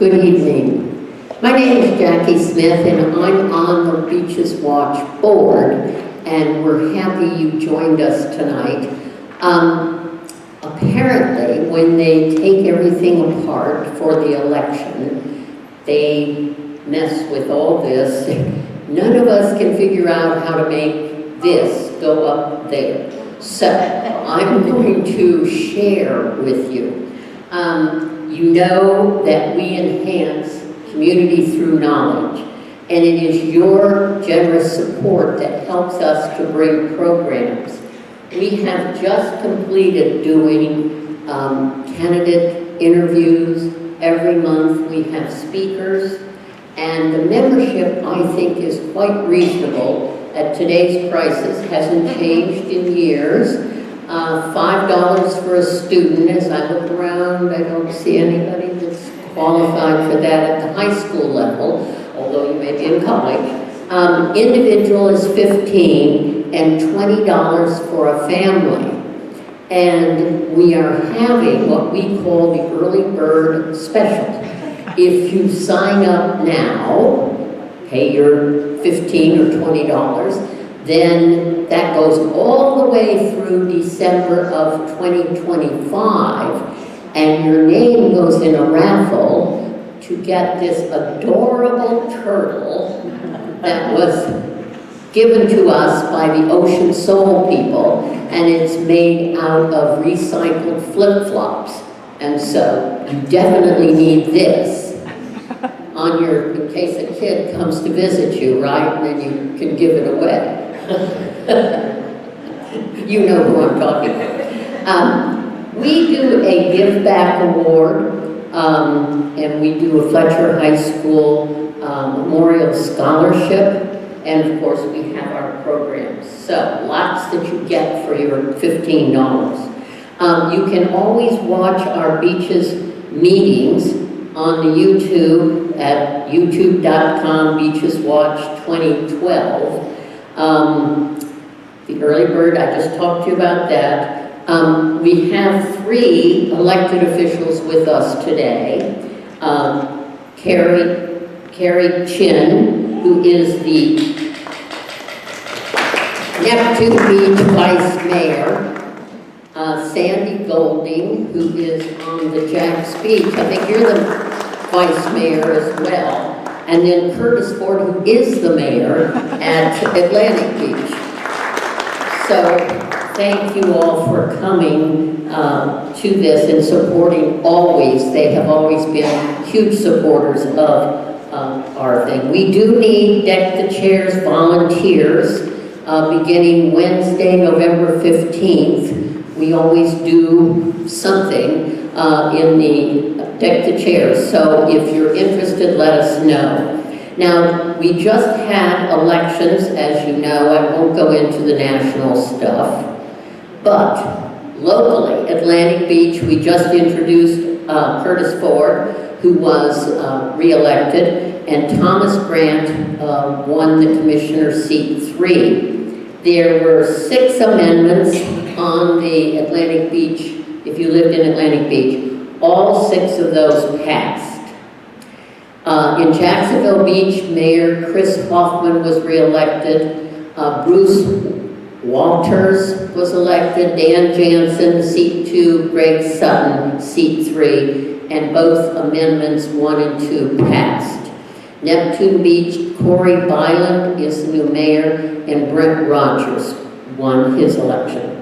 Good evening. My name is Jackie Smith and I'm on the Beaches Watch board, and we're happy you joined us tonight. Apparently, when they take everything apart for the election, they mess with all this. None of us can figure out how to make this go up there. So I'm going to share with you. You know that we enhance community through knowledge, and it is your generous support that helps us to bring programs. We have just completed doing candidate interviews. Every month we have speakers, and the membership, I think, is quite reasonable at today's prices. Hasn't changed in years. $5 for a student. As I look around, I don't see anybody that's qualified for that at the high school level, although you may be in college. Individual is $15 and $20 for a family. And we are having what we call the early bird special. If you sign up now, pay your $15 or $20, then that goes all the way through December of 2025, and your name goes in a raffle to get this adorable turtle that was given to us by the Ocean Soul people, and it's made out of recycled flip-flops. And so you definitely need this on your, in case a kid comes to visit you, right? And then you can give it away. You know who I'm talking about. We do a Give Back Award, and we do a Fletcher High School Memorial Scholarship, and of course we have our programs. So lots that you get for your $15. You can always watch our Beaches meetings on the YouTube at youtube.com beacheswatch 2012. The early bird, I just talked to you about that. We have 3 elected officials with us today. Carrie Chin, who is the Neptune Beach Vice Mayor. Sandy Golding, who is on the Jack's Beach. I think you're the Vice Mayor as well. And then Curtis Ford, who is the mayor at Atlantic Beach. So thank you all for coming to this and supporting always. They have always been huge supporters of our thing. We do need Deck the Chairs volunteers beginning Wednesday, November 15th. We always do something in the Deck the Chairs, so if you're interested, let us know. Now, we just had elections, as you know. I won't go into the national stuff, but locally, Atlantic Beach, we just introduced Curtis Ford, who was re-elected, and Thomas Grant won the commissioner seat 3. There were 6 amendments on the Atlantic Beach. If you lived in Atlantic Beach, all 6 of those passed. In Jacksonville Beach, Mayor Chris Hoffman was re-elected. Bruce Walters was elected. Dan Jansen, seat 2. Greg Sutton, seat 3. And both amendments 1 and 2 passed. Neptune Beach, Corey Byland is the new mayor, and Brent Rogers won his election.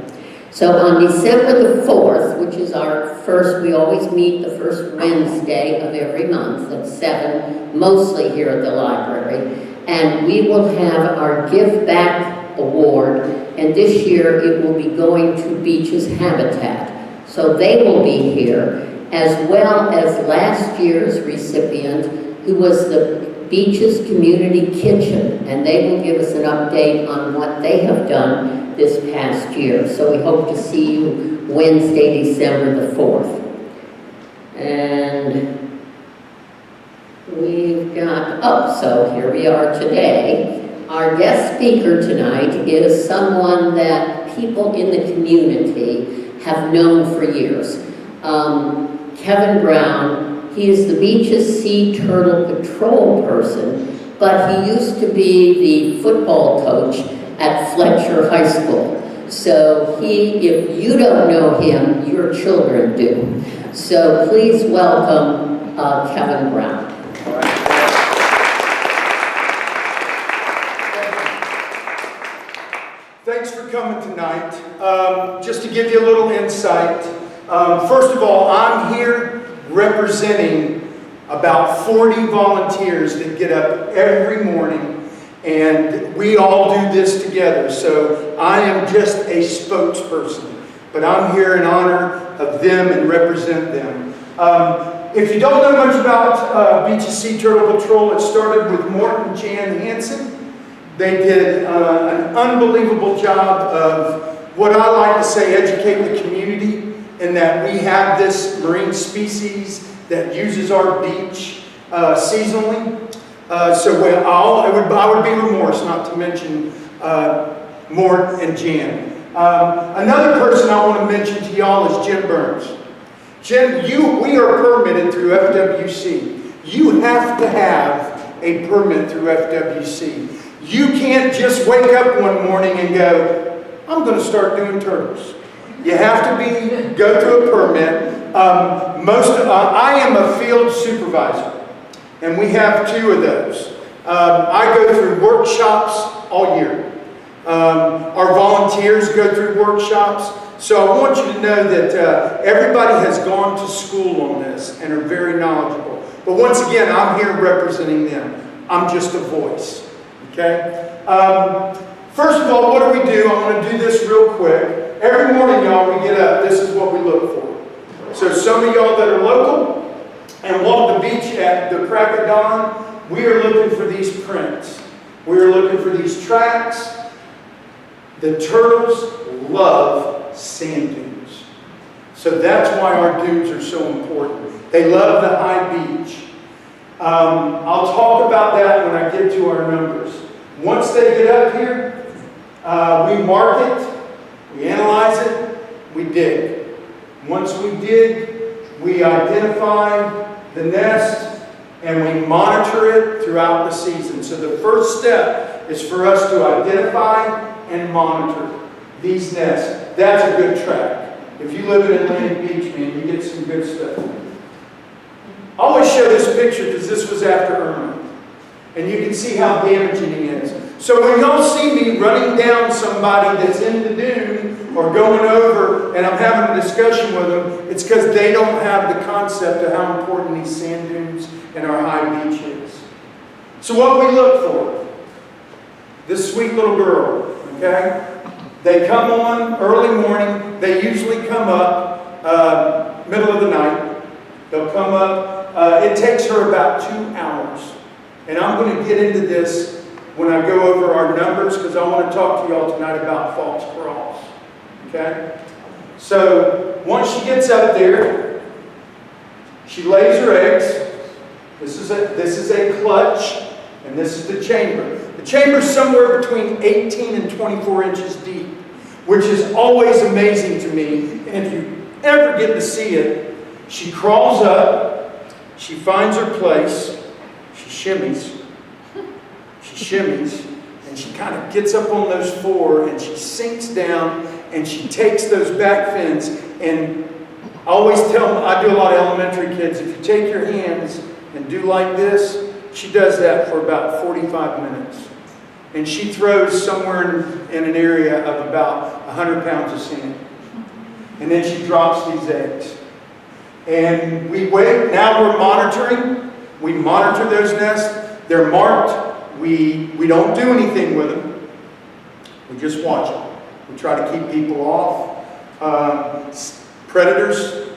So on December the 4th, which is our first, we always meet the first Wednesday of every month at 7, mostly here at the library, and we will have our Give Back Award, and this year it will be going to Beaches Habitat. So they will be here, as well as last year's recipient, who was the Beaches Community Kitchen, and they will give us an update on what they have done this past year. So we hope to see you Wednesday, December the 4th. And we've got, so here we are today. Our guest speaker tonight is someone that people in the community have known for years. Kevin Brown He is the beach's sea turtle patrol person, but he used to be the football coach at Fletcher High School. So if you don't know him, your children do. So please welcome Kevin Brown. Thanks for coming tonight. Just to give you a little insight, first of all, I'm here representing about 40 volunteers that get up every morning, and we all do this together. So I am just a spokesperson, but I'm here in honor of them and represent them. If you don't know much about Beach's Sea Turtle Patrol, it started with Morton and Jan Hansen. They did an unbelievable job of what I like to say, educate the community, in that we have this marine species that uses our beach seasonally. I would be remiss not to mention Mort and Jan. Another person I want to mention to y'all is Jim Burns. Jim, we are permitted through FWC. You have to have a permit through FWC. You can't just wake up one morning and go, I'm going to start doing turtles. You have to go through a permit. I am a field supervisor, and we have 2 of those. I go through workshops all year. Our volunteers go through workshops. So I want you to know that everybody has gone to school on this and are very knowledgeable. But once again, I'm here representing them. I'm just a voice. Okay? First of all, what do? I want to do this real quick. Every morning, y'all, we get up. This is what we look for. So some of y'all that are local and walk the beach at the crack of dawn, we are looking for these prints. We are looking for these tracks. The turtles love sand dunes. So that's why our dunes are so important. They love the high beach. I'll talk about that when I get to our numbers. Once they get up here, we mark it, we analyze it, we dig. Once we dig, we identify the nest and we monitor it throughout the season. So the first step is for us to identify and monitor these nests. That's a good track. If you live in Atlantic Beach, man, you get some good stuff. I always show this picture because this was after Irma. And you can see how damaging he is. So when y'all see me running down somebody that's in the dune or going over and I'm having a discussion with them, it's because they don't have the concept of how important these sand dunes and our high beach is. So what we look for, this sweet little girl, okay? They come on early morning. They usually come up middle of the night. They'll come up. It takes her about 2 hours. And I'm going to get into this when I go over our numbers, because I want to talk to y'all tonight about false crawls. Okay? So once she gets up there, she lays her eggs. This is a clutch, and this is the chamber. The chamber is somewhere between 18 and 24 inches deep, which is always amazing to me. And if you ever get to see it, she crawls up, she finds her place. She shimmies, and she kind of gets up on those 4, and she sinks down, and she takes those back fins. And I always tell them, I do a lot of elementary kids, if you take your hands and do like this, she does that for about 45 minutes. And she throws somewhere in an area of about 100 pounds of sand. And then she drops these eggs. And we wait. Now we're monitoring. We monitor those nests. They're marked. We don't do anything with them. We just watch them. We try to keep people off. Predators.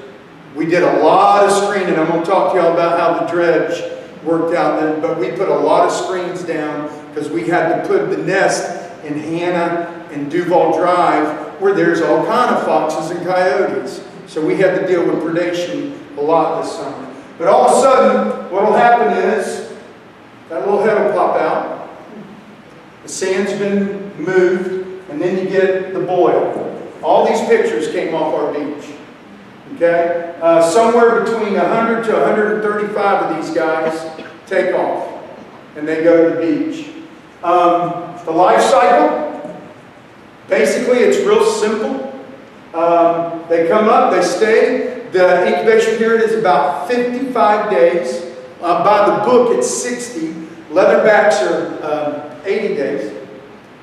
We did a lot of screening. I'm going to talk to y'all about how the dredge worked out then. But we put a lot of screens down because we had to put the nest in Hannah and Duval Drive where there's all kind of foxes and coyotes. So we had to deal with predation a lot this summer. But all of a sudden, what will happen is that little head will pop out. The sand's been moved, and then you get the boil. All these pictures came off our beach. Okay? Somewhere between 100 to 135 of these guys take off, and they go to the beach. The life cycle, basically it's real simple. They come up, they stay. The incubation period is about 55 days. By the book, it's 60. Leatherbacks are 80 days.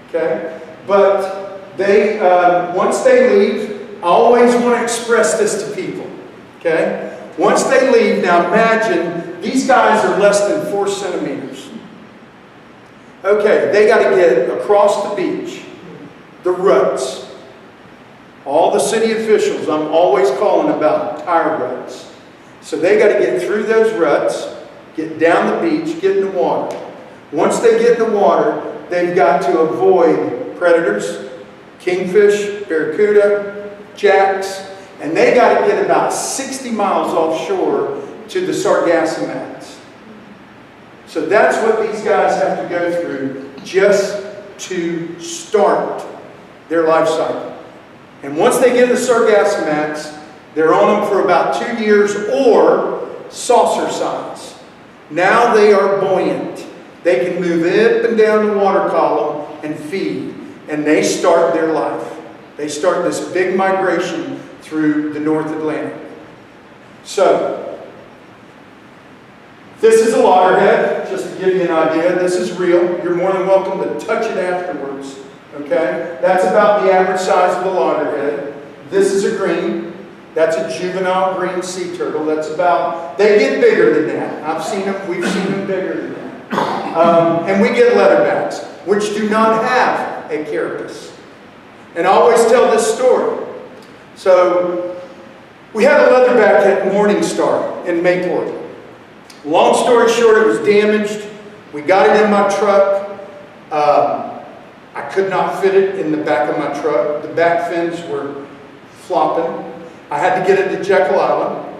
Okay? But they, once they leave, I always want to express this to people. Okay? Once they leave, now imagine these guys are less than 4 centimeters. Okay, they got to get across the beach, the ruts. All the city officials, I'm always calling about tire ruts. So they got to get through those ruts, get down the beach, get in the water. Once they get in the water, they've got to avoid predators, kingfish, barracuda, jacks, and they got to get about 60 miles offshore to the sargasso mats. So that's what these guys have to go through just to start their life cycle. And once they get in the sargasso mats, they're on them for about 2 years or saucer size. Now they are buoyant. They can move up and down the water column and feed. And they start their life. They start this big migration through the North Atlantic. So, this is a loggerhead, just to give you an idea. This is real. You're more than welcome to touch it afterwards. Okay? That's about the average size of a loggerhead. This is a green. That's a juvenile green sea turtle. That's about, they get bigger than that. I've seen them, we've seen them bigger than that. And we get leatherbacks, which do not have a carapace. And I always tell this story. So, we had a leatherback at Morningstar in Mayport. Long story short, it was damaged. We got it in my truck. I could not fit it in the back of my truck. The back fins were flopping. I had to get it to Jekyll Island.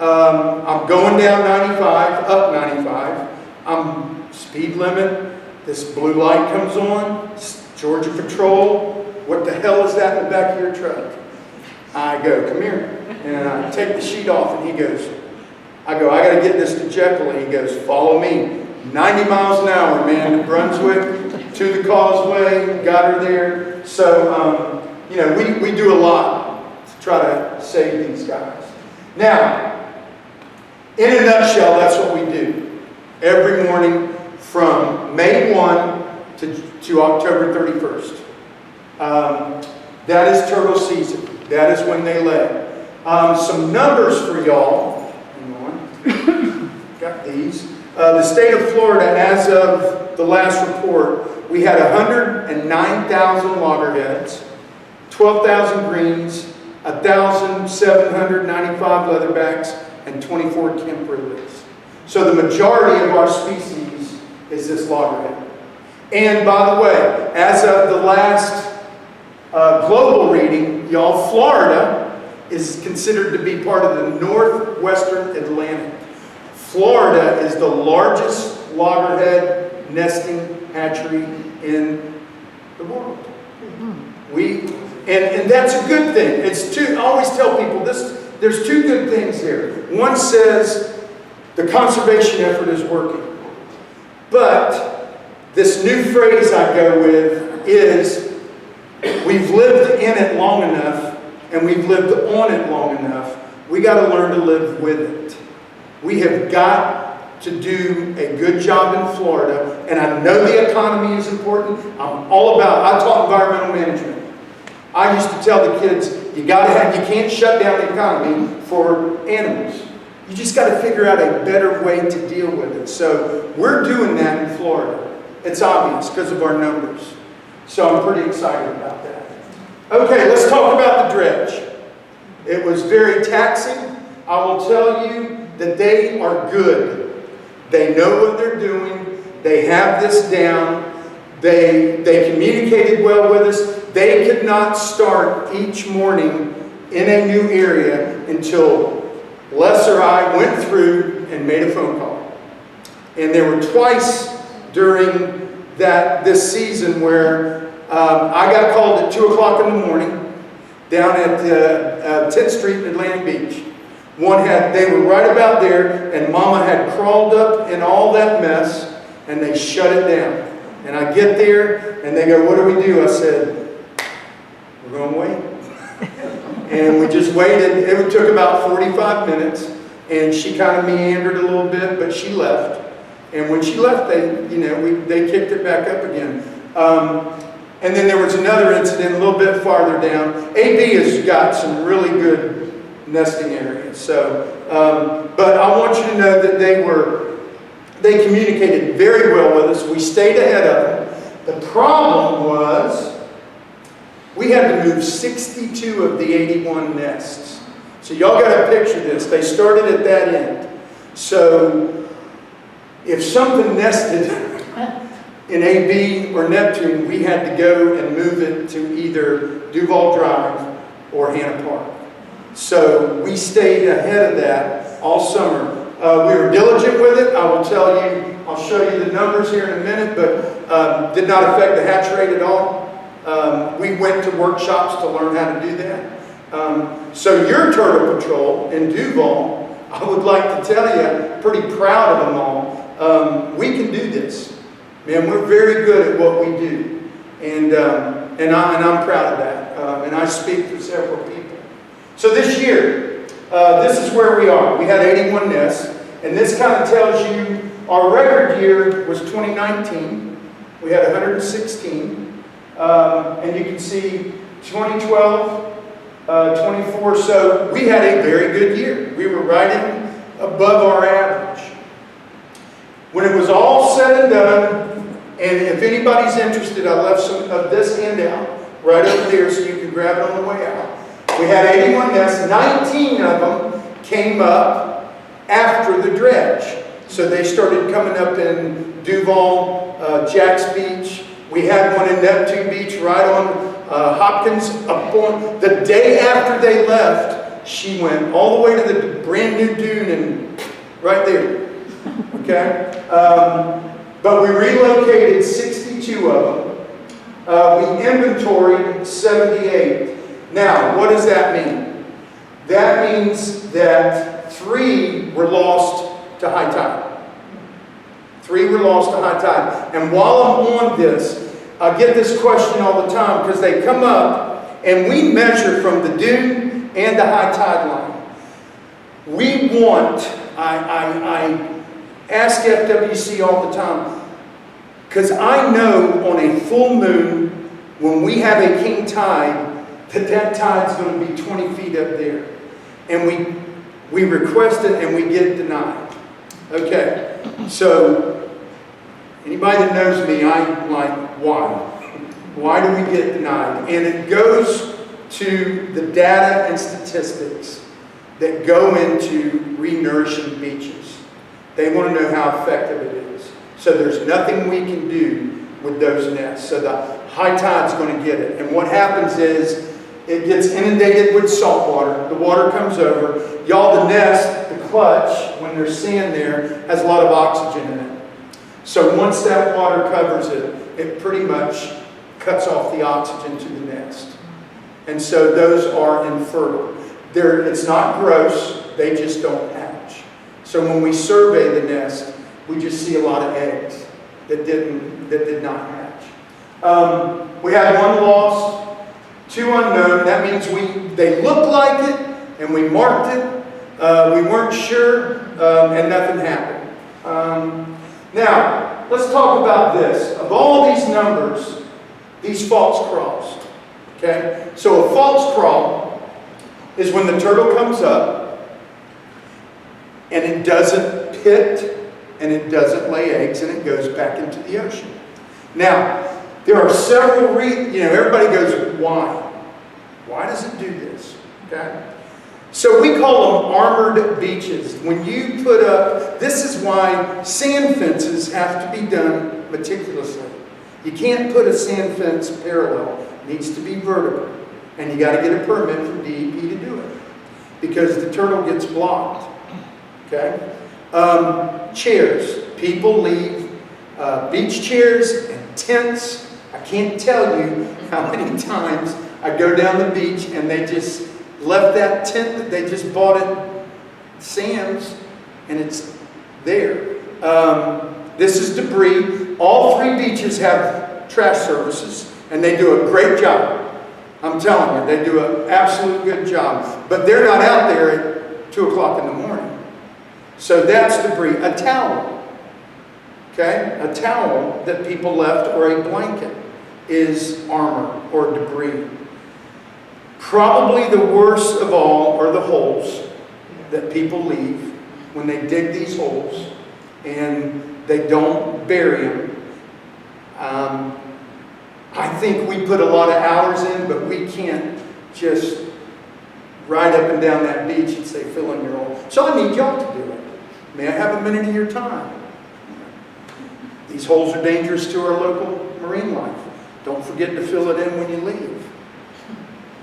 I'm going down 95, up 95. I'm speed limit. This blue light comes on. It's Georgia Patrol. What the hell is that in the back of your truck? I go, come here. And I take the sheet off and he goes, I go, I got to get this to Jekyll. And he goes, follow me. 90 miles an hour, man, to Brunswick, to the causeway, got her there. So, you know, we do a lot to try to save these guys. Now, in a nutshell, that's what we do. Every morning from May 1 to October 31st. That is turtle season. That is when they lay. Some numbers for y'all. Hang on. Got these. The state of Florida, as of the last report, we had 109,000 loggerheads, 12,000 greens, 1,795 leatherbacks, and 24 kemperlets. So the majority of our species is this loggerhead. And by the way, as of the last global reading, y'all, Florida is considered to be part of the northwestern Atlantic. Florida is the largest loggerhead nesting hatchery in the world. And that's a good thing. It's two. I always tell people this. There's two good things here. One says the conservation effort is working, but this new phrase I go with is we've lived in it long enough and we've lived on it long enough. We got to learn to live with it. We have got to do a good job in Florida, and I know the economy is important. I'm all about it. I taught environmental management. I used to tell the kids, you can't shut down the economy for animals. You just got to figure out a better way to deal with it. So we're doing that in Florida. It's obvious because of our numbers. So I'm pretty excited about that. Okay, let's talk about the dredge. It was very taxing. I will tell you that they are good. They know what they're doing. They have this down. They communicated well with us. They could not start each morning in a new area until Les or I went through and made a phone call. And there were twice during this season where I got called at 2 o'clock in the morning. down at 10th Street in Atlantic Beach. They were right about there, and Mama had crawled up in all that mess, and they shut it down. And I get there, and they go, "What do we do?" I said, "We're going to wait." And we just waited. It took about 45 minutes, and she kind of meandered a little bit, but she left. And when she left, they kicked it back up again. And then there was another incident a little bit farther down. AB has got some really good nesting areas. So, but I want you to know that they communicated very well with us. We stayed ahead of them. The problem was we had to move 62 of the 81 nests. So y'all got to picture this. They started at that end. So if something nested in AB or Neptune, we had to go and move it to either Duval Drive or Hannah Park. So we stayed ahead of that all summer. We were diligent with it. I will tell you, I'll show you the numbers here in a minute, but did not affect the hatch rate at all. We went to workshops to learn how to do that. So your turtle patrol in Duval, I would like to tell you, pretty proud of them all. We can do this. Man, we're very good at what we do. And I'm proud of that. And I speak for several people. So this year, this is where we are. We had 81 nests. And this kind of tells you our record year was 2019. We had 116. And you can see 2012, 24. So we had a very good year. We were right in above our average. When it was all said and done, and if anybody's interested, I left some of this handout right over there so you can grab it on the way out. We had 81 nests. 19 of them came up after the dredge. So they started coming up in Duval, Jack's Beach. We had one in Neptune Beach right on Hopkins. Up on the day after they left, she went all the way to the brand new dune and right there. Okay? But we relocated 62 of them. We inventoried 78. Now, what does that mean? That means that 3 were lost to high tide. 3 were lost to high tide. And while I'm on this, I get this question all the time because they come up and we measure from the dune and the high tide line. We want, I ask FWC all the time, because I know on a full moon, when we have a king tide, that tide's going to be 20 feet up there. And we request it and we get it denied. Okay, so anybody that knows me, I'm like, why? Why do we get denied? And it goes to the data and statistics that go into re-nourishing beaches. They want to know how effective it is. So there's nothing we can do with those nests. So the high tide's going to get it. And what happens is it gets inundated with salt water. The water comes over. Y'all, the nest, the clutch, when there's sand there, has a lot of oxygen in it. So once that water covers it, it pretty much cuts off the oxygen to the nest. And so those are infertile. It's not gross, they just don't hatch. So when we survey the nest, we just see a lot of eggs that did not hatch. We had 1 lost, 2 unknown. That means they looked like it, and we marked it. We weren't sure, and nothing happened. Now, let's talk about this. Of all these numbers, these false crawls. Okay? So a false crawl is when the turtle comes up, and it doesn't pit, and it doesn't lay eggs, and it goes back into the ocean. Now, there are several reasons. Everybody goes, why? Why does it do this? Okay? So we call them armored beaches. When you put up, this is why sand fences have to be done meticulously. You can't put a sand fence parallel. It needs to be vertical. And you got to get a permit from DEP to do it. Because the turtle gets blocked. Okay? Chairs. People leave beach chairs and tents. I can't tell you how many times I go down the beach and they just left that tent that they just bought at Sam's, and it's there. This is debris. All 3 beaches have trash services, and they do a great job. I'm telling you, they do an absolute good job. But they're not out there at 2 o'clock in the morning. So that's debris. A towel, okay? A towel that people left, or a blanket, is armor or debris. Probably the worst of all are the holes that people leave when they dig these holes and they don't bury them. I think we put a lot of hours in, but we can't just ride up and down that beach and say, fill in your hole. So I need y'all to do it. May I have a minute of your time? These holes are dangerous to our local marine life. Don't forget to fill it in when you leave.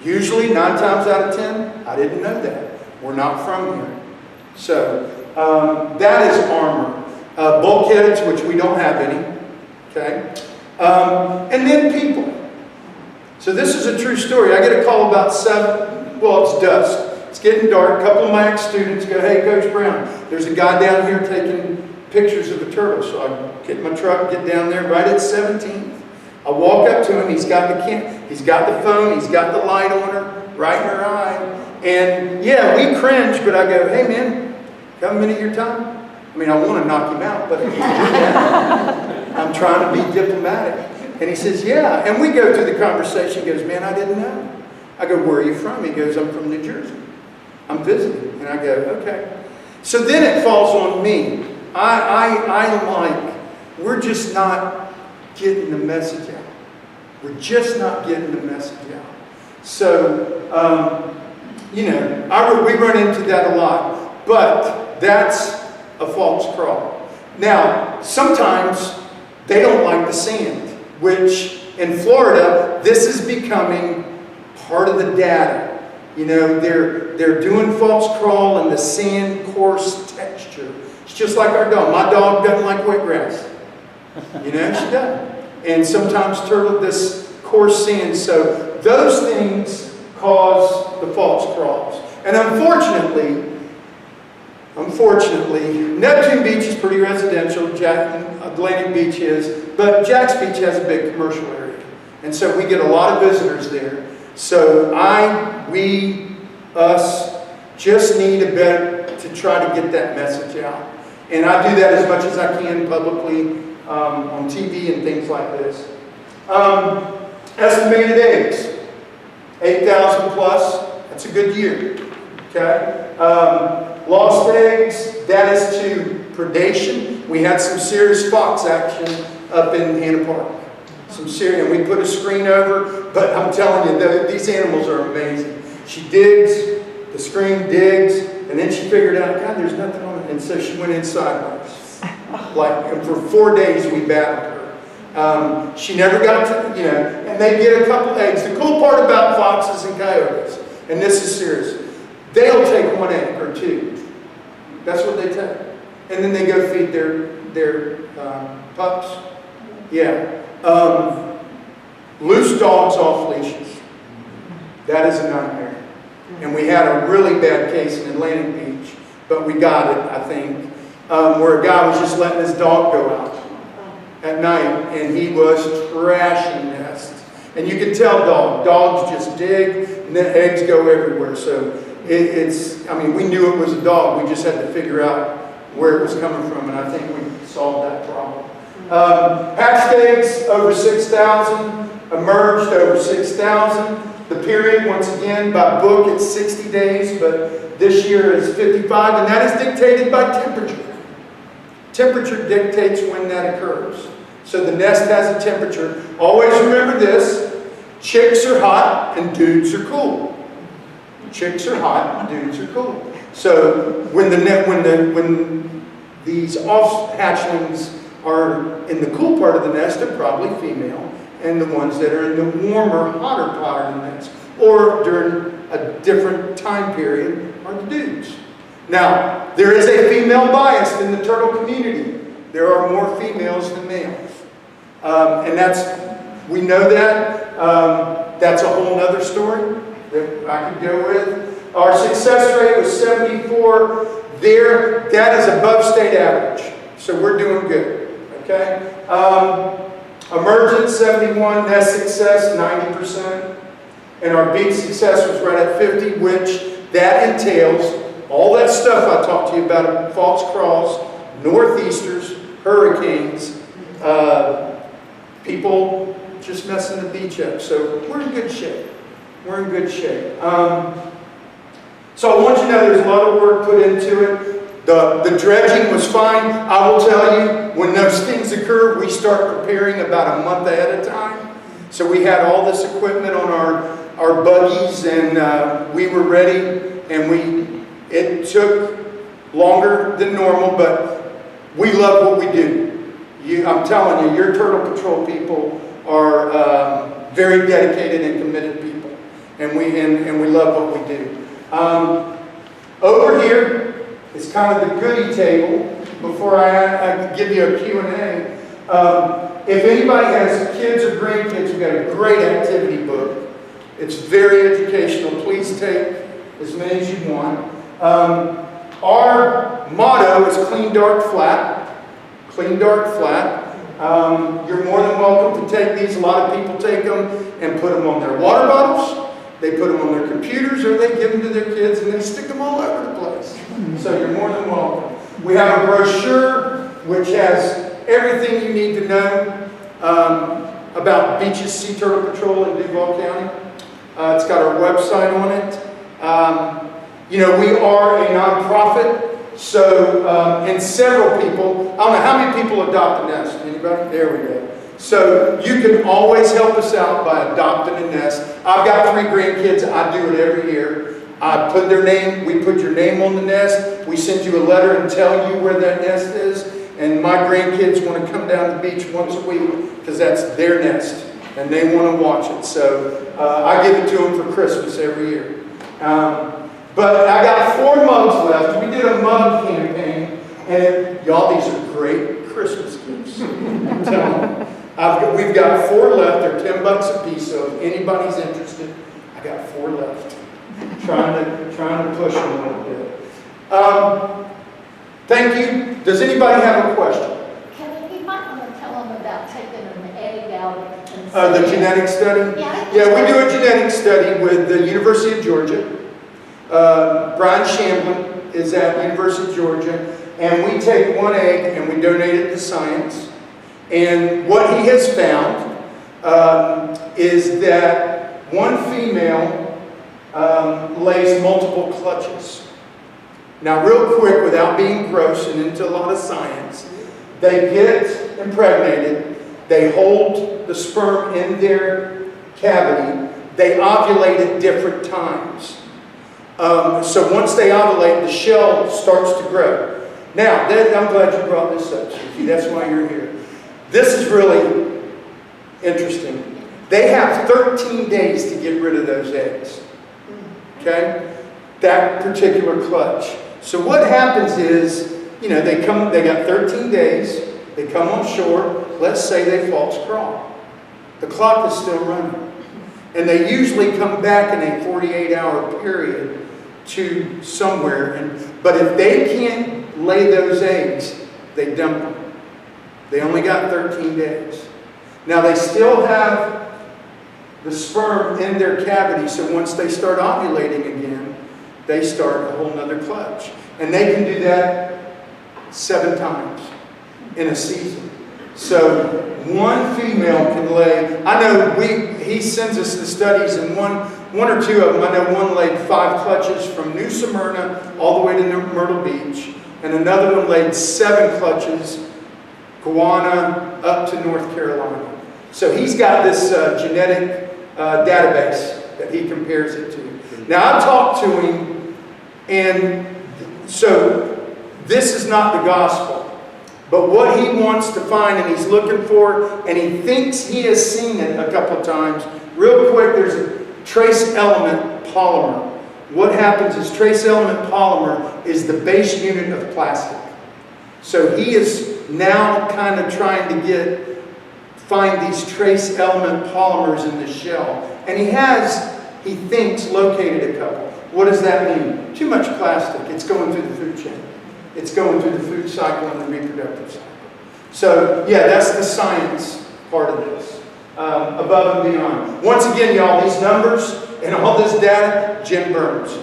Usually, 9 times out of 10, I didn't know that. We're not from here. So, that is armor. Bulkheads, which we don't have any. Okay? And then people. So this is a true story. I get a call about 7, well, it's dusk. It's getting dark. A couple of my ex-students go, hey, Coach Brown, there's a guy down here taking pictures of a turtle. So I get in my truck, get down there right at 17th. I walk up to him. He's got the phone. He's got the light on her, right in her eye. And yeah, we cringe, but I go, hey man, got a minute of your time? I mean, I want to knock him out, but I can't do that. I'm trying to be diplomatic. And he says, yeah. And we go through the conversation. He goes, man, I didn't know. I go, where are you from? He goes, I'm from New Jersey. I'm visiting. And I go, okay. So then it falls on me. I'm like, we're just not getting the message out. We're just not getting the message out. So, you know, we run into that a lot. But that's a false crawl. Now, sometimes they don't like the sand, which in Florida, this is becoming part of the data. You know, they're doing false crawl and the sand coarse texture. It's just like our dog. My dog doesn't like wet grass. You know, she doesn't. And sometimes turtle, this coarse sand. So those things cause the false crawls. And unfortunately, Neptune Beach is pretty residential. Atlantic Beach is. But Jack's Beach has a big commercial area. And so we get a lot of visitors there. So us just need a better to try to get that message out. And I do that as much as I can publicly on TV and things like this. Estimated eggs, 8,000 plus. That's a good year. Okay. Lost eggs, that is to predation. We had some serious fox action up in Hannah Park. Some serious, and we put a screen over, but I'm telling you, these animals are amazing. She digs, the screen digs, and then she figured out, God, there's nothing on it. And so she went inside us. And for 4 days we battled her. She never got to, and they get a couple eggs. The cool part about foxes and coyotes, and this is serious, they'll take 1 egg or 2. That's what they take. And then they go feed their pups. Yeah. Loose dogs off leashes. That is a nightmare. And we had a really bad case in Atlantic Beach, but we got it, I think, where a guy was just letting his dog go out at night, and he was trashing nests. And you can tell dogs just dig, and then eggs go everywhere. So we knew it was a dog. We just had to figure out where it was coming from, and I think we solved that problem. Hatched eggs over 6,000, emerged over 6,000. The period, once again, by book, it's 60 days, but this year is 55, and that is dictated by temperature. Temperature dictates when that occurs. So the nest has a temperature. Always remember this: chicks are hot and dudes are cool. Chicks are hot and dudes are cool. So when these off hatchlings are in the cool part of the nest, they're probably female, and the ones that are in the warmer, hotter part of the nest, or during a different time period, are the dudes. Now, there is a female bias in the turtle community. There are more females than males. And we know that. That's a whole nother story that I could go with. Our success rate was 74. There, that is above state average. So we're doing good, okay? Emergent 71, nest success 90%. And our beach success was right at 50, which that entails all that stuff I talked to you about, false crawls, northeasters, hurricanes, people just messing the beach up. So we're in good shape. We're in good shape. So I want you to know there's a lot of work put into it. The dredging was fine. I will tell you, when those things occur, we start preparing about a month ahead of time. So we had all this equipment on our buggies, and we were ready, and it took longer than normal, but we love what we do. I'm telling you, your Turtle Patrol people are very dedicated and committed people, and we love what we do. Over here is kind of the goodie table. Before I give you a Q&A, if anybody has kids or grandkids, we've got a great activity book. It's very educational. Please take as many as you want. Our motto is clean, dark, flat. Clean, dark, flat. You're more than welcome to take these. A lot of people take them and put them on their water bottles. They put them on their computers, or they give them to their kids and they stick them all over the place. So you're more than welcome. We have a brochure which has everything you need to know about Beaches Sea Turtle Patrol in Duval County. It's got our website on it. You know, we are a nonprofit, so, and several people, I don't know how many people adopt a nest. Anybody? There we go. So you can always help us out by adopting a nest. I've got 3 grandkids. I do it every year. I put their name, we put your name on the nest. We send you a letter and tell you where that nest is. And my grandkids want to come down the beach once a week because that's their nest and they want to watch it. So I give it to them for Christmas every year. But I got 4 mugs left. We did a mug campaign, and y'all, these are great Christmas gifts. I'm telling you. We've got 4 left. They're $10 a piece. So if anybody's interested, I got 4 left. Trying to push them a little bit. Thank you. Does anybody have a question? Kevin, you might want to tell them about taking an egg out and The genetic study? Yeah, we do a genetic study with the University of Georgia. Brian Shamblin is at University of Georgia, and we take 1 egg and we donate it to science. And what he has found is that 1 female lays multiple clutches. Now, real quick, without being gross and into a lot of science, they get impregnated, they hold the sperm in their cavity, they ovulate at different times. So once they ovulate, the shell starts to grow. Now, I'm glad you brought this up, Susie. That's why you're here. This is really interesting. They have 13 days to get rid of those eggs. Okay? That particular clutch. So what happens is, you know, they got 13 days, they come on shore, let's say they false crawl. The clock is still running. And they usually come back in a 48-hour period to somewhere. But if they can't lay those eggs, they dump them. They only got 13 days. Now they still have the sperm in their cavity, so once they start ovulating again, they start a whole nother clutch. And they can do that 7 times in a season. So 1 female can lay, I know he sends us the studies, and one or 2 of them, I know one laid 5 clutches from New Smyrna all the way to Myrtle Beach, and another one laid 7 clutches, Guyana up to North Carolina. So he's got this genetic database that he compares it to. Now I talked to him, and so this is not the gospel, but what he wants to find and he's looking for, and he thinks he has seen it a couple of times. Real quick, there's a trace element polymer. What happens is trace element polymer is the base unit of plastic. So he is now kind of trying to get find these trace element polymers in the shell. And he thinks, located a couple. What does that mean? Too much plastic. It's going through the food chain. It's going through the food cycle and the reproductive cycle. So, yeah, that's the science part of this. Above and beyond. Once again, y'all, these numbers and all this data, Jim Burns.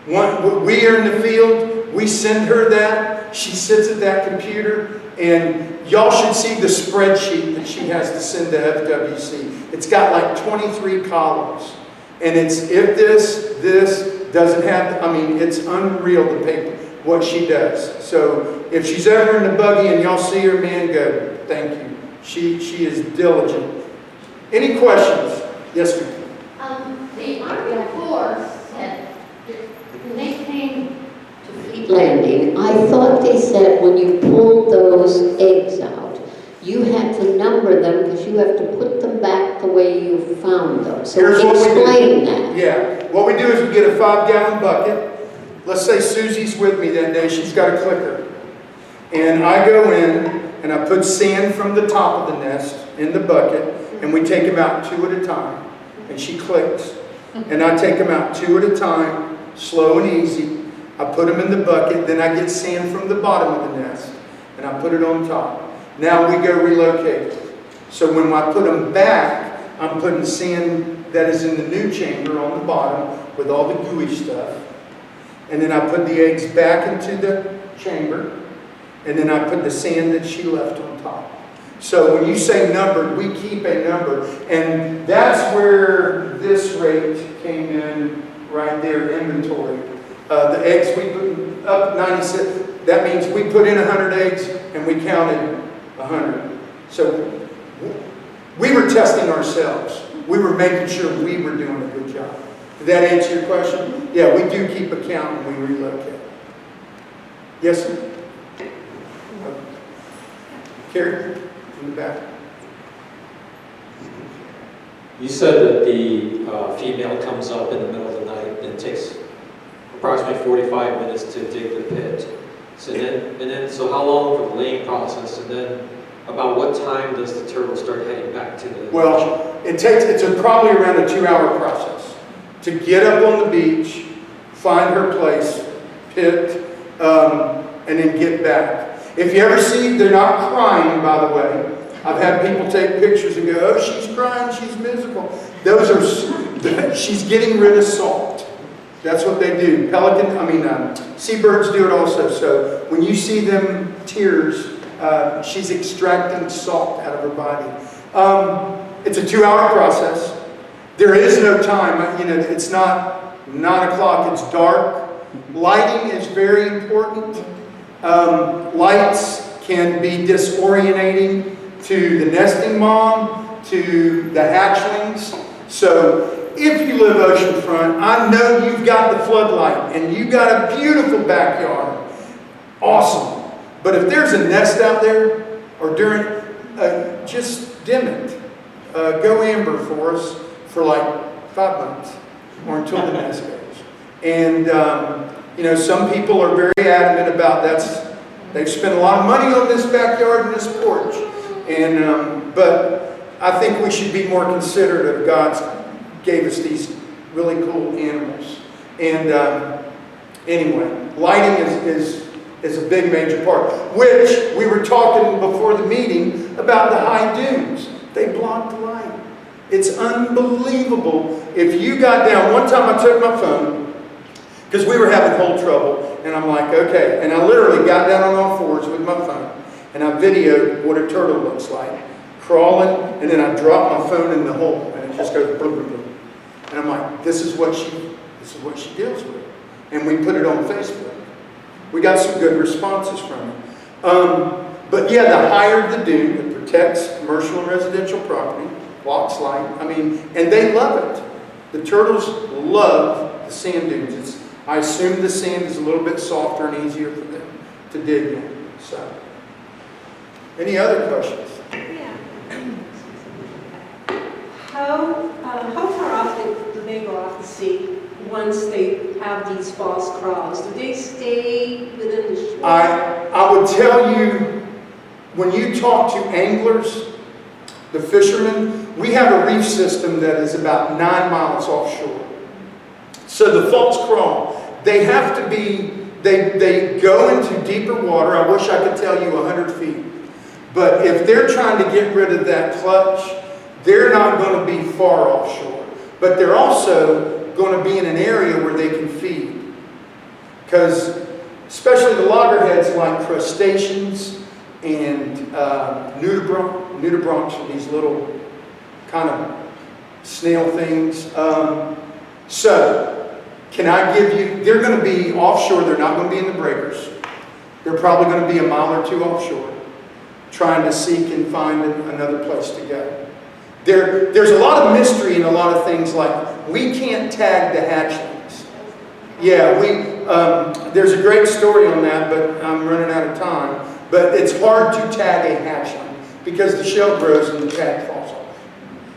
We are in the field. We send her that. She sits at that computer. And y'all should see the spreadsheet that she has to send to FWC. It's got like 23 columns. And it's if this doesn't have, I mean, it's unreal the paper, what she does. So if she's ever in the buggy and y'all see her, man, go, thank you. She is diligent. Any questions? Yes, ma'am. The Army Corps said when they came To Fleet Landing, I thought they said when you pulled those eggs out, you had to number them because you have to put them back the way you found them. So Here's what we do. explain that. Yeah, what we do is we get a 5-gallon bucket. Let's say Susie's with me that day. She's got a clicker. And I go in and I put sand from the top of the nest in the bucket. And we take them out 2 at a time. And she clicks. And I take them out 2 at a time, slow and easy. I put them in the bucket. Then I get sand from the bottom of the nest. And I put it on top. Now we go relocate. So when I put them back, I'm putting sand that is in the new chamber on the bottom with all the gooey stuff. And then I put the eggs back into the chamber. And then I put the sand that she left on top. So when you say numbered, we keep a number. And that's where this rate came in right there, inventory. The eggs we put up 96, that means we put in 100 eggs and we counted 100. So we were testing ourselves. We were making sure we were doing a good job. Did that answer your question? Yeah, we do keep a count when we relocate. Yes, sir? Carrie, in the back. You said that the female comes up in the middle of the night and it takes approximately 45 minutes to dig the pit. So so how long for the laying process, and then about what time does the turtle start heading back to the... Well, it's probably around a 2-hour process to get up on the beach, find her place, pit, and then get back. If you ever see, they're not crying, by the way. I've had people take pictures and go, oh, she's crying, she's miserable. Those are, she's getting rid of salt. That's what they do. Seabirds do it also. So when you see them tears, she's extracting salt out of her body. It's a 2-hour process. There is no time. It's not 9 o'clock. It's dark. Lighting is very important. Lights can be disorientating to the nesting mom, to the hatchlings. So if you live oceanfront, I know you've got the floodlight and you got a beautiful backyard. Awesome. But if there's a nest out there, or during, just dim it. Go amber for us for like 5 months, or until the nest goes. And some people are very adamant about they've spent a lot of money on this backyard and this porch. And but I think we should be more considerate of God's gave us these really cool animals. And anyway, lighting is a big major part, which we were talking before the meeting about the high dunes. They block the light. It's unbelievable. If you got down, one time I took my phone, because we were having hole trouble, and I'm like, okay, and I literally got down on all fours with my phone, and I videoed what a turtle looks like, crawling, and then I drop my phone in the hole, and it just goes boom, boom, boom. And I'm like, this is what she deals with. And we put it on Facebook. We got some good responses from it. But yeah, the higher the dune, it protects commercial and residential property, blocks light. And they love it. The turtles love the sand dunes. I assume the sand is a little bit softer and easier for them to dig in. So, any other questions? Yeah. How far off do they go off the sea once they have these false crawls? Do they stay within the shore? I would tell you, when you talk to anglers, the fishermen, we have a reef system that is about 9 miles offshore. So the false crawl, they have to be, they go into deeper water. I wish I could tell you 100 feet. But if they're trying to get rid of that clutch, they're not going to be far offshore. But they're also going to be in an area where they can feed. Because especially the loggerheads like crustaceans and nudibranchs are these little kind of snail things. So, can I give you, they're going to be offshore, they're not going to be in the breakers. They're probably going to be a mile or two offshore, trying to seek and find another place to go. There's a lot of mystery and a lot of things like, we can't tag the hatchlings. Yeah, there's a great story on that, but I'm running out of time. But it's hard to tag a hatchling because the shell grows and the tag falls off.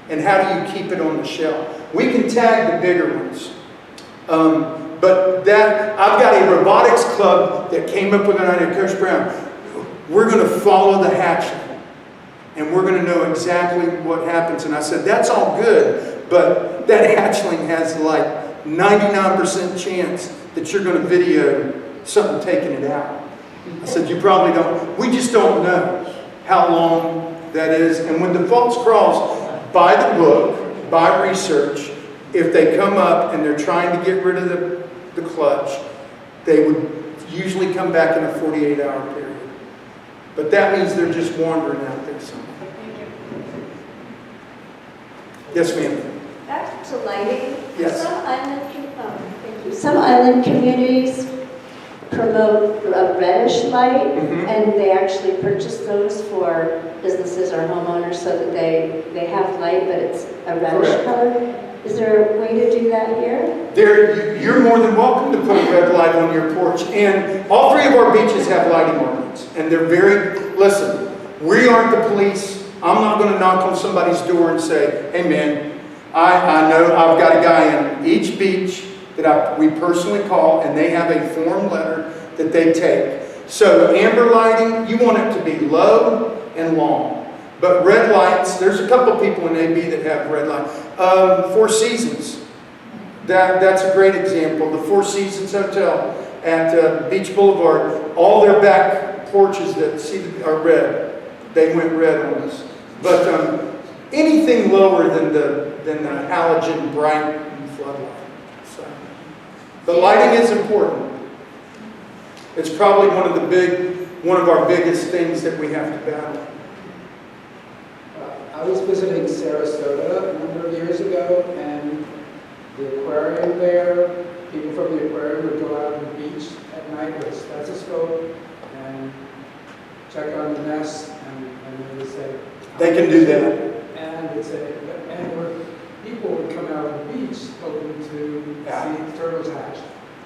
And how do you keep it on the shell? We can tag the bigger ones. But I've got a robotics club that came up with an idea, Coach Brown. We're going to follow the hatchling, and we're going to know exactly what happens. And I said, that's all good, but that hatchling has like 99% chance that you're going to video something taking it out. I said, you probably don't. We just don't know how long that is. And when the false crawls, by the book, by research, if they come up and they're trying to get rid of the clutch, they would usually come back in a 48-hour period. But that means they're just wandering out there somewhere. Yes, ma'am. Back to lighting. Yes. Some island communities promote a reddish light, and they actually purchase those for businesses or homeowners so that they have light, but it's a reddish Correct. color. Is there a way to do that here? You're more than welcome to put a red light on your porch. And all 3 of our beaches have lighting ordinance. And they're listen, we aren't the police. I'm not going to knock on somebody's door and say, hey man, I know I've got a guy in each beach that we personally call, and they have a form letter that they take. So amber lighting, you want it to be low and long. But red lights, there's a couple people in AB that have red lights. Four Seasons, that's a great example. The Four Seasons Hotel at Beach Boulevard, all their back porches that are red. They went red on us. But anything lower than the halogen bright floodlight. So, but lighting is important. It's probably one of our biggest things that we have to battle. I was visiting Sarasota a number of years ago, and the aquarium there, people from the aquarium would go out on the beach at night with a stethoscope and check on the nests, and they would say... They can do that. And they'd say, people would come out on the beach hoping to see turtles hatch.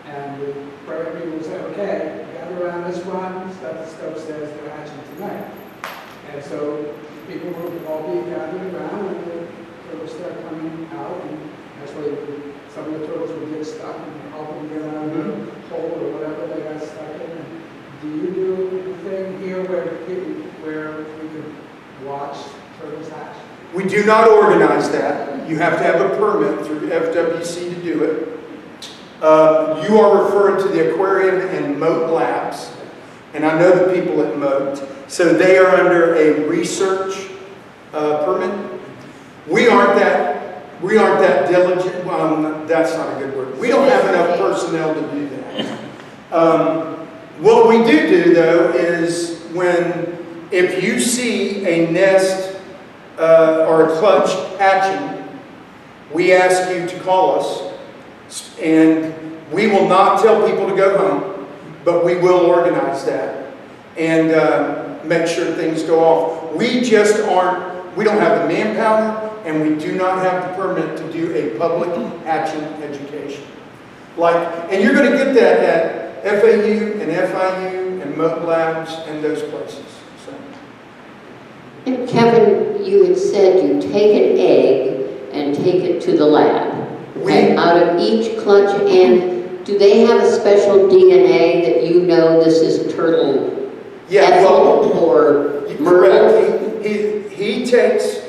And the aquarium people would say, okay, gather around this one, stethoscope says they're hatching tonight. And so people would all be gathered around, and the turtles start coming out, and that's where some of the turtles would get stuck and help them get out of the hole or whatever they got stuck in. And do you do a thing here where we can watch turtles hatch? We do not organize that. You have to have a permit through FWC to do it. You are referring to the aquarium and Moat Labs, and I know the people at Moat. So they are under a research permit. We aren't that diligent. Well, that's not a good word. We don't have enough personnel to do that. What we do though is if you see a nest or a clutch hatching, we ask you to call us, and we will not tell people to go home, but we will organize that and make sure things go off. We don't have the manpower, and we do not have the permit to do a public hatching education. And you're going to get that at FAU and FIU and Moat Labs and those places. So. And Kevin, you had said you take an egg and take it to the lab. Out of each clutch, and do they have a special DNA that you know this is turtle? Yeah, or correct. He takes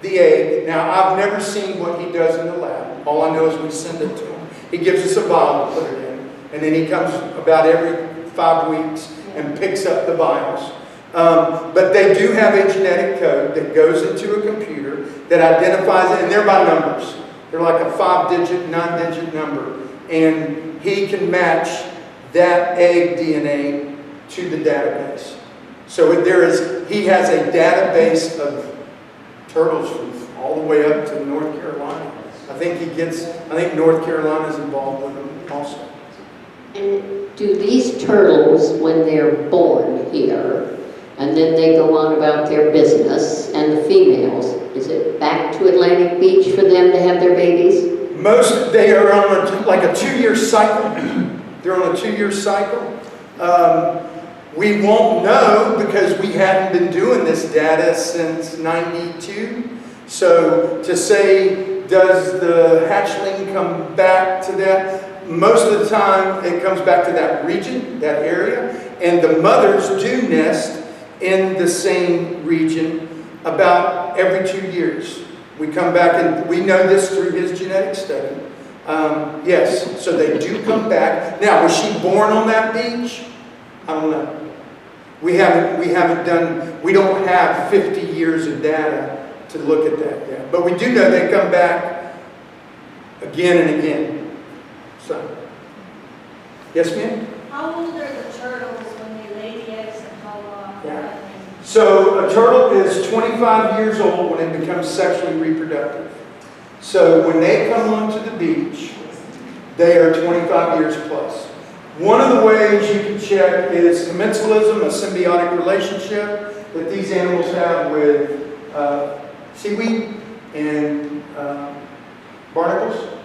the egg. Now, I've never seen what he does in the lab. All I know is we send it to him. He gives us a vial to put it in, and then he comes about every 5 weeks and picks up the vials. But they do have a genetic code that goes into a computer that identifies it, and they're by numbers. They're like a 5-digit, 9-digit number, and he can match that egg DNA to the database. So he has a database of turtles from all the way up to North Carolina. I think North Carolina is involved with them also. And do these turtles, when they're born here, and then they go on about their business, and the females, is it back to Atlantic Beach for them to have their babies? They are on like a 2-year cycle. They're on a 2-year cycle. We won't know because we hadn't been doing this data since '92. So to say, does the hatchling come back to that? Most of the time it comes back to that region, that area. And the mothers do nest in the same region about every 2 years. We come back, and we know this through his genetic study. Yes, so they do come back. Now, was she born on that beach? I don't know. We don't have 50 years of data to look at that yet. But we do know they come back again and again. So, yes, ma'am? How old are the turtles when they lay the eggs and how long? Yeah. So a turtle is 25 years old when it becomes sexually reproductive. So when they come onto the beach, they are 25 years plus. One of the ways you can check is commensalism, a symbiotic relationship that these animals have with seaweed and barnacles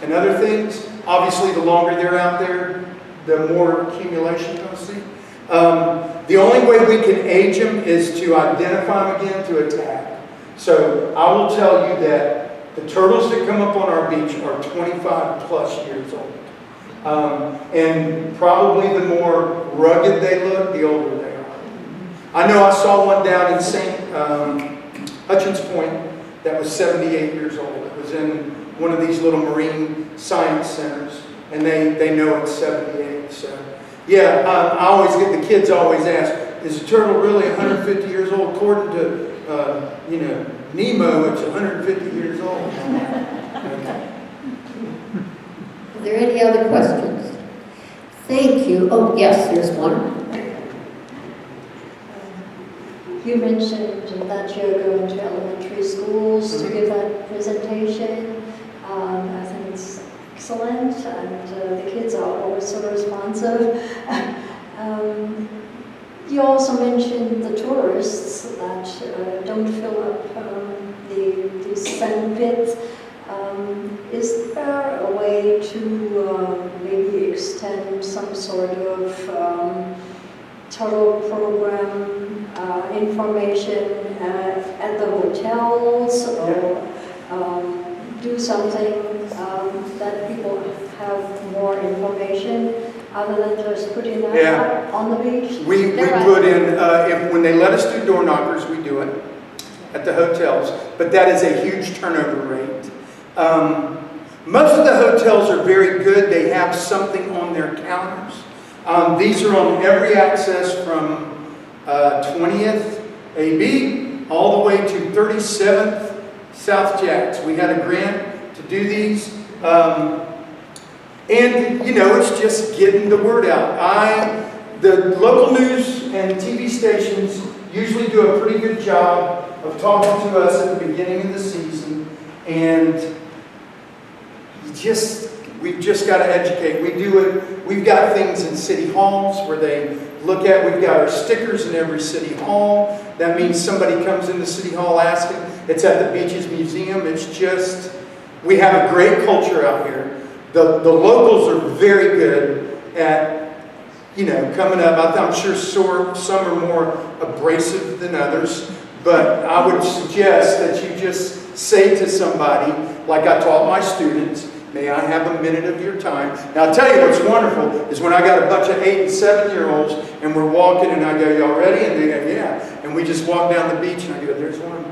and other things. Obviously, the longer they're out there, the more accumulation you'll see. The only way we can age them is to identify them again through a tag. So I will tell you that the turtles that come up on our beach are 25 plus years old. And probably the more rugged they look, the older they are. I know I saw one down in St. Hutchins Point that was 78 years old. It was in one of these little marine science centers, and they know it's 78. So, yeah, the kids always ask, is a turtle really 150 years old? According to, Nemo, it's 150 years old. Okay. Are there any other questions? Thank you. Oh, yes, there's one. You mentioned that you're going to elementary schools to give that presentation. I think it's excellent, and the kids are always so responsive. You also mentioned the tourists that don't fill up the sand pits. Is there a way to maybe extend some sort of total program information at the hotels, or do something that people have more information other than just putting that out on the beach? We put in, when they let us do door knockers, we do it at the hotels, but that is a huge turnover rate. Most of the hotels are very good. They have something on their counters. These are on every access from 20th AB all the way to 37th South Jacks. We had a grant to do these. And, it's just getting the word out. The local news and TV stations usually do a pretty good job of talking to us at the beginning of the season. And we've just got to educate. We do it. We've got things in city halls where they look at. We've got our stickers in every city hall. That means somebody comes into City Hall asking. It's at the Beaches Museum. It's just, we have a great culture out here. The locals are very good at, coming up. I'm sure some are more abrasive than others, but I would suggest that you just say to somebody, like I taught my students, may I have a minute of your time? Now, I'll tell you what's wonderful is when I got a bunch of 8 and 7-year-olds and we're walking and I go, y'all ready? And they go, yeah. And we just walk down the beach and I go, there's one.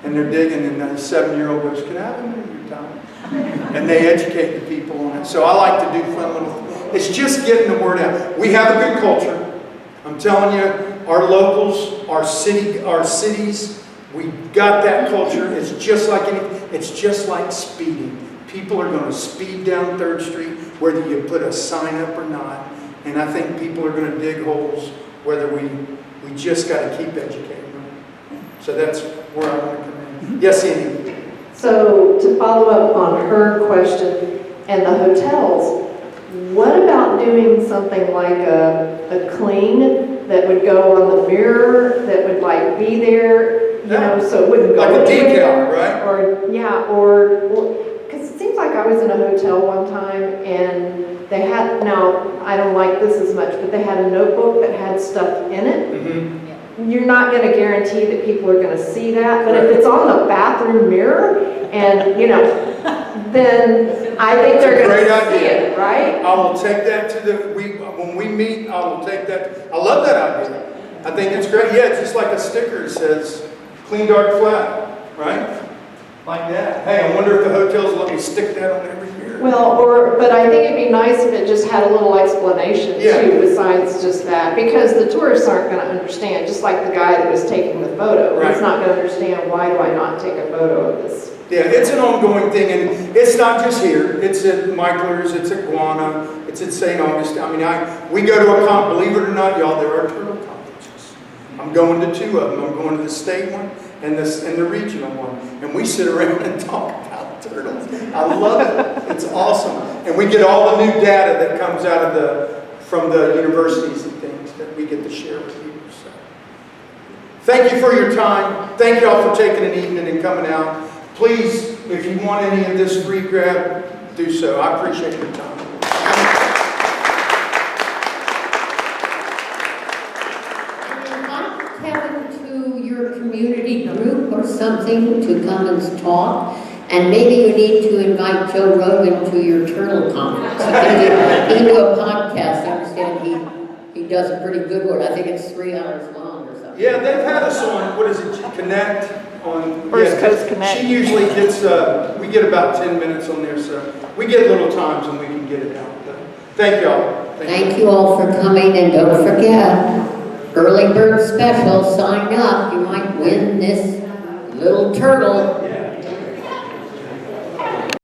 and they're digging, and the 7-year-old goes, "Can I have a minute of your time?" And they educate the people on it. So I like to do fun little, it's just getting the word out. We have a good culture. I'm telling you, our locals, our cities, we got that culture. It's just like it's just like speeding. People are going to speed down 3rd Street, whether you put a sign up or not. And I think people are going to dig holes, whether we just got to keep educating them. So that's where I want to come in. Yes, Andy? So to follow up on her question and the hotels, what about doing something like a clean that would go on the mirror, that would like be there, you know, so it wouldn't go Like a decal, anywhere? right? Or, yeah, or, because it seems like I was in a hotel one time and they had, now, I don't like this as much, but they had a notebook that had stuff in it. Mm-hmm. You're not going to guarantee that people are going to see that, but if it's on the bathroom mirror and, you know, then I think they're going to see it, right? I will take that to when we meet, I will take that. I love that idea. I think it's great. Yeah, it's just like a sticker that says, "Clean, dark, flat," right? Like that. Hey, I wonder if the hotels let me stick that on every mirror. Well, but I think it'd be nice if it just had a little explanation too, besides just that, because the tourists aren't going to understand, just like the guy that was taking the photo. Right. He's not going to understand, why do I not take a photo of this? Yeah, it's an ongoing thing, and it's not just here. It's at Michler's, it's at Guana, it's at St. Augustine. I mean, we go to believe it or not, y'all, there are turtle conferences. I'm going to 2 of them. I'm going to the state one and the regional one, and we sit around and talk about turtles. I love it. It's awesome, and we get all the new data that comes out of from the universities and things that we get to share with people. So, thank you for your time. Thank y'all for taking an evening and coming out. Please, if you want any of this free grab, do so. I appreciate your time. Invite Kevin to your community group or something to come and talk. And maybe you need to invite Joe Rogan to your turtle conference. He can do a podcast. I understand he does a pretty good one. I think it's 3 hours long or something. Yeah, they've had us on, what is it, Connect? On First Coast Connect. She usually gets, we get about 10 minutes on there, so we get little times and we can get it out. Thank y'all. Thank you all for coming, and don't forget, early bird special, sign up. You might win this little turtle. Yeah.